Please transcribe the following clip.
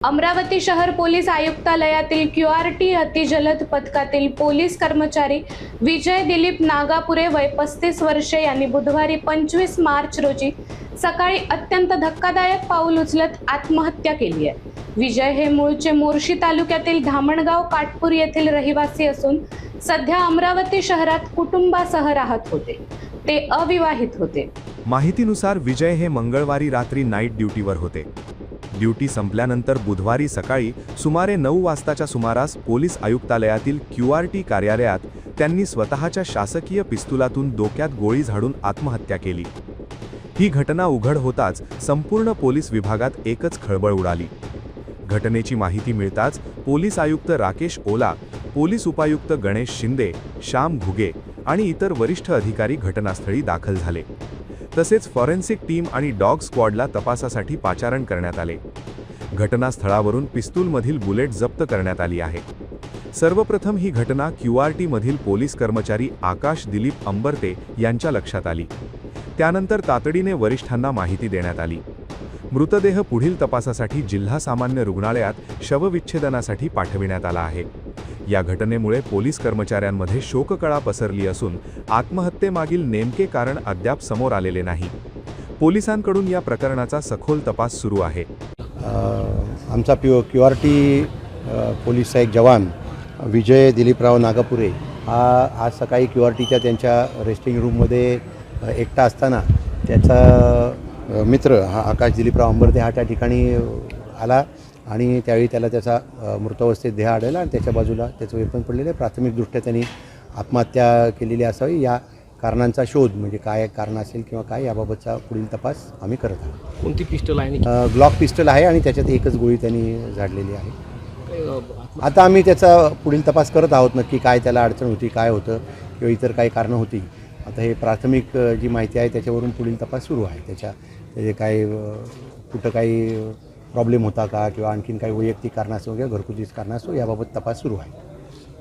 अमरावती शहर police आयुक्तालयातील QRT अतिजलद पथकातील पोलीस कर्मचारी विजय दिलीप नागापुरे वय 35 वर्षे यांनी बुधवारी 25 मार्च रोजी सकाळी अत्यंत धक्कादायक पाऊल उचलत आत्महत्या केली आहे। विजय हे मूळचे मोर्शी तालुक्यातील धामणगाव काटपूर येथील रहिवासी असून सध्या अमरावती शहरात कुटुंबासह राहत होते। ते अविवाहित होते। माहितीनुसार विजय हे मंगळवारी रात्री नाईट ड्युटीवर होते। ड्युटी संपल्यानंतर बुधवारी सकाळी सुमारे 9 वाजताच्या सुमारास पोलीस आयुक्तालयातील क्यूआरटी कार्यालयात त्यांनी स्वतःच्या शासकीय पिस्तुलातून डोक्यात गोळी झाडून आत्महत्या केली। ही घटना उघड होताच संपूर्ण पोलीस विभागात एकच खळबळ उडाली। घटनेची माहिती मिळताच पोलीस आयुक्त राकेश ओला, पोलीस उपायुक्त गणेश शिंदे, श्याम घुगे आणि इतर वरिष्ठ अधिकारी घटनास्थळी दाखल झाले। तसेच फॉरेन्सिक टीम आणि डॉग स्क्वॉडला तपासासाठी पाचारण करण्यात आले। घटनास्थळावरून पिस्तूलमधील बुलेट जप्त करण्यात आली आहे। सर्वप्रथम ही घटना क्यूआरटी मधील पोलीस कर्मचारी आकाश दिलीप अंबरते यांच्या लक्षात आली। त्यानंतर तातडीने वरिष्ठांना माहिती देण्यात आली। मृतदेह पुढील तपासासाठी जिल्हा सामान्य रुग्णालयात शवविच्छेदनासाठी पाठविण्यात आला आहे। या घटनेमुळे पोलीस कर्मचाऱ्यांमध्ये शोककळा पसरली असून आत्महत्येमागील नेमके कारण अद्याप समोर आलेले नाही। पोलिसांकडून या प्रकरणाचा सखोल तपास सुरू आहे। आमचा क्यूआरटी पोलीसचा एक जवान विजय दिलीपराव नागापुरे हा आज सकाळी क्यूआरटीच्या त्यांच्या रेस्टिंग रूममध्ये एकटा असताना त्याचा मित्र हा आकाश दिलीपराव अंबरते हा त्या ठिकाणी आला आणि त्यावेळी त्याला त्याचा मृतावस्थेत देह आढळला आणि त्याच्या बाजूला त्याचं वेपन पडलेलं आहे। प्राथमिकदृष्ट्या त्यांनी आत्महत्या केलेली असावी। या कारणांचा शोध म्हणजे काय कारण असेल किंवा काय याबाबतचा पुढील तपास आम्ही करत आहोत। कोणती पिस्टल आहे? ग्लॉक पिस्टल आहे आणि त्याच्यात एकच गोळी त्यांनी झाडलेली आहे। आता आम्ही त्याचा पुढील तपास करत आहोत, नक्की काय त्याला अडचण होती, काय होतं किंवा इतर काही कारणं होती। आता हे प्राथमिक जी माहिती आहे त्याच्यावरून पुढील तपास सुरू आहे। त्याचे काय कुठं काही प्रॉब्लेम होता का किंवा आणखीन काही वैयक्तिक कारणास्तव किंवा घरगुती कारणास्तव याबाबत तपास सुरू आहे।